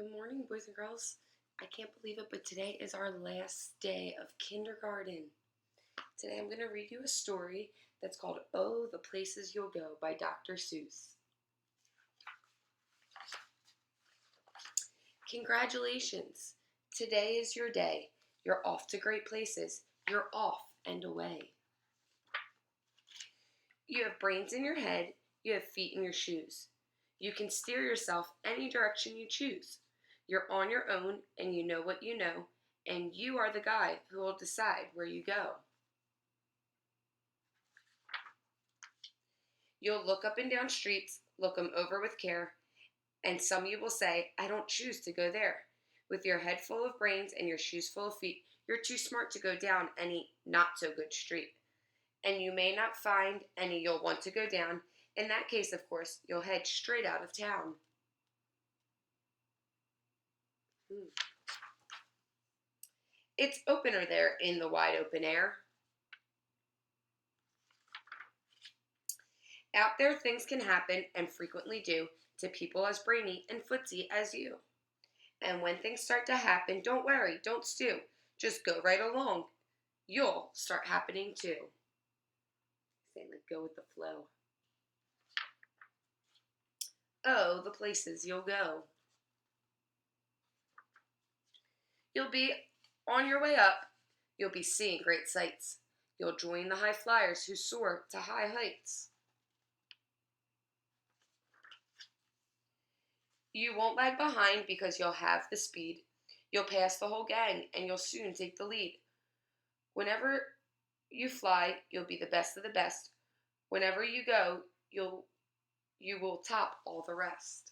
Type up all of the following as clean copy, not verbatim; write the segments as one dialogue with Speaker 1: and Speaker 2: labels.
Speaker 1: Good morning, boys and girls. I can't believe it, but today is our last day of kindergarten. Today I'm going to read you a story that's called Oh, the Places You'll Go by Dr. Seuss. Congratulations! Today is your day. You're off to great places. You're off and away. You have brains in your head. You have feet in your shoes. You can steer yourself any direction you choose. You're on your own and you know what you know, and you are the guy who will decide where you go. You'll look up and down streets, look them over with care, and some you will say, I don't choose to go there. With your head full of brains and your shoes full of feet, you're too smart to go down any not so good street. And you may not find any you'll want to go down. In that case, of course, you'll head straight out of town. It's opener there in the wide open air. Out there things can happen, and frequently do, to people as brainy and footsy as you. And when things start to happen, don't worry, don't stew. Just go right along. You'll start happening too. Saying like go with the flow. Oh, the places you'll go. You'll be on your way up. You'll be seeing great sights. You'll join the high flyers who soar to high heights. You won't lag behind because you'll have the speed. You'll pass the whole gang and you'll soon take the lead. Whenever you fly, you'll be the best of the best. Whenever you go, you will top all the rest.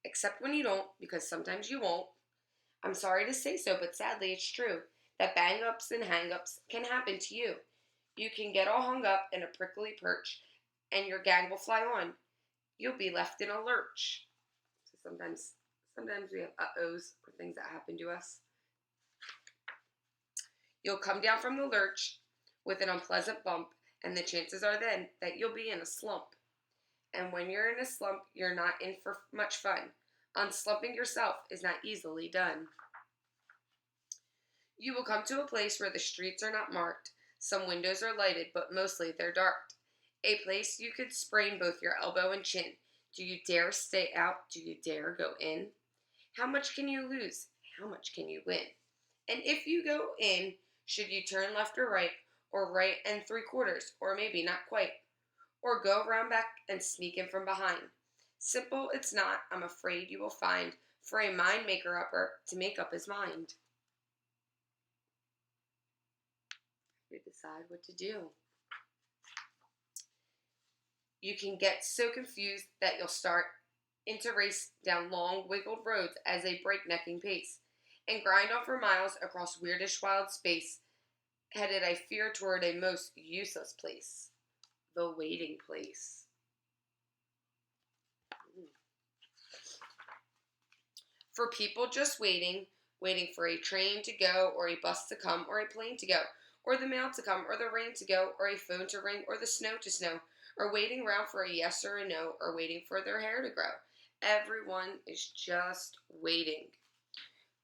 Speaker 1: Except when you don't, because sometimes you won't. I'm sorry to say so, but sadly it's true that bang-ups and hang-ups can happen to you. You can get all hung up in a prickly perch, and your gang will fly on. You'll be left in a lurch. So sometimes we have uh-ohs for things that happen to us. You'll come down from the lurch with an unpleasant bump, and the chances are then that you'll be in a slump. And when you're in a slump, you're not in for much fun. Unslumping yourself is not easily done. You will come to a place where the streets are not marked. Some windows are lighted, but mostly they're dark. A place you could sprain both your elbow and chin. Do you dare stay out? Do you dare go in? How much can you lose? How much can you win? And if you go in, should you turn left or right and 3/4, or maybe not quite? Or go round back and sneak in from behind? Simple it's not, I'm afraid you will find, for a mind maker-upper to make up his mind. You decide what to do. You can get so confused that you'll start into race down long, wiggled roads as a breaknecking pace, and grind on for miles across weirdish wild space, headed, I fear, toward a most useless place, the waiting place. For people just waiting for a train to go, or a bus to come, or a plane to go, or the mail to come, or the rain to go, or a phone to ring, or the snow to snow, or waiting around for a yes or a no, or waiting for their hair to grow. Everyone is just waiting.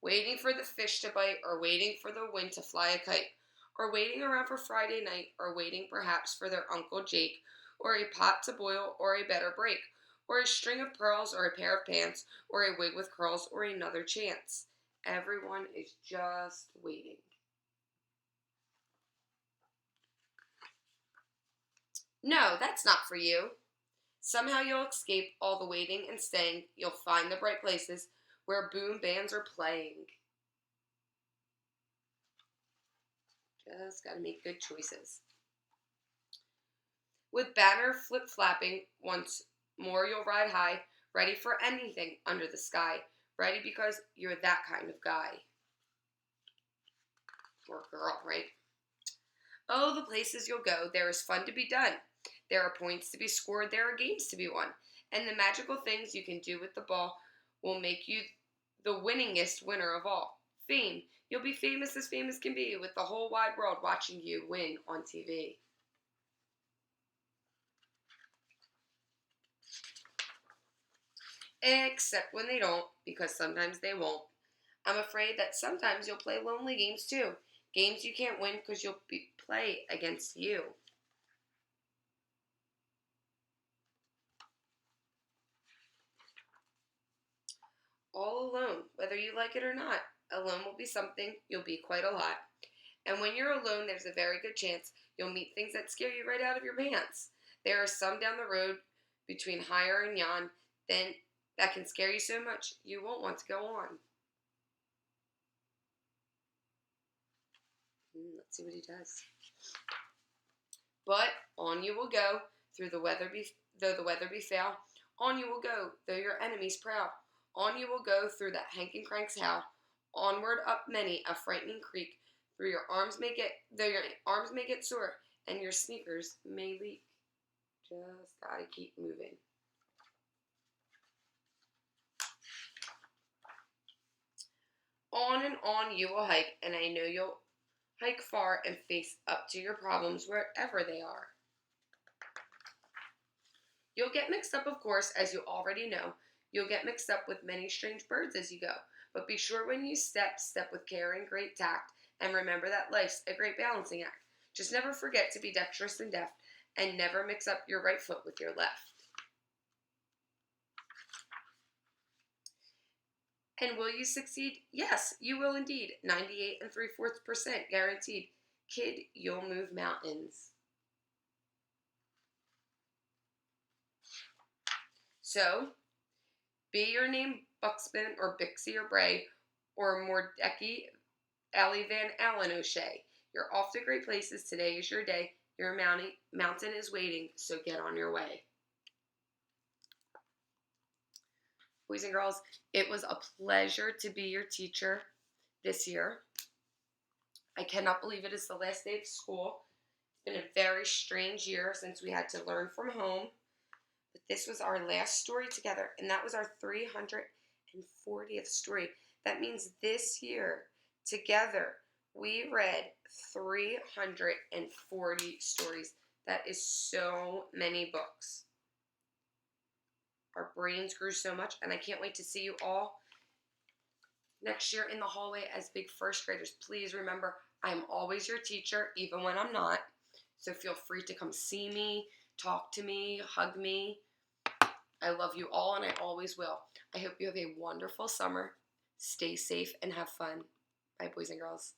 Speaker 1: Waiting for the fish to bite, or waiting for the wind to fly a kite, or waiting around for Friday night, or waiting perhaps for their Uncle Jake, or a pot to boil, or a better break, or a string of pearls, or a pair of pants, or a wig with curls, or another chance. Everyone is just waiting. No, that's not for you. Somehow you'll escape all the waiting and staying. You'll find the bright places where boom bands are playing. Just gotta make good choices. With banner flip-flapping, once more you'll ride high, ready for anything under the sky. Ready because you're that kind of guy. Or girl, right? Oh, the places you'll go, there is fun to be done. There are points to be scored, there are games to be won. And the magical things you can do with the ball will make you the winningest winner of all. Fame. You'll be famous as famous can be, with the whole wide world watching you win on TV. Except when they don't, because sometimes they won't. I'm afraid that sometimes you'll play lonely games too. Games you can't win because play against you. All alone, whether you like it or not. Alone will be something, you'll be quite a lot. And when you're alone, there's a very good chance you'll meet things that scare you right out of your pants. There are some down the road between higher and yon, then that can scare you so much you won't want to go on. Let's see what he does. But on you will go, though the weather be foul. On you will go, though your enemies prowl. On you will go through that hank and crank's howl. Onward up many a frightening creek. Though your arms may get sore, and your sneakers may leak. Just gotta keep moving. On and on you will hike, and I know you'll hike far and face up to your problems wherever they are. You'll get mixed up, of course, as you already know. You'll get mixed up with many strange birds as you go. But be sure when you step with care and great tact, and remember that life's a great balancing act. Just never forget to be dexterous and deft, and never mix up your right foot with your left. And will you succeed? Yes, you will indeed. 98 3/4% guaranteed. Kid, you'll move mountains. So, be your name Buxton or Bixie or Bray or Mordecai Allie Van Allen O'Shea. You're off to great places. Today is your day. Your mountain is waiting, so get on your way. Boys and girls, it was a pleasure to be your teacher this year. I cannot believe it is the last day of school. It's been a very strange year since we had to learn from home. But this was our last story together, and that was our 340th story. That means this year, together, we read 340 stories. That is so many books. Our brains grew so much, and I can't wait to see you all next year in the hallway as big first graders. Please remember, I'm always your teacher, even when I'm not. So feel free to come see me, talk to me, hug me. I love you all, and I always will. I hope you have a wonderful summer. Stay safe and have fun. Bye, boys and girls.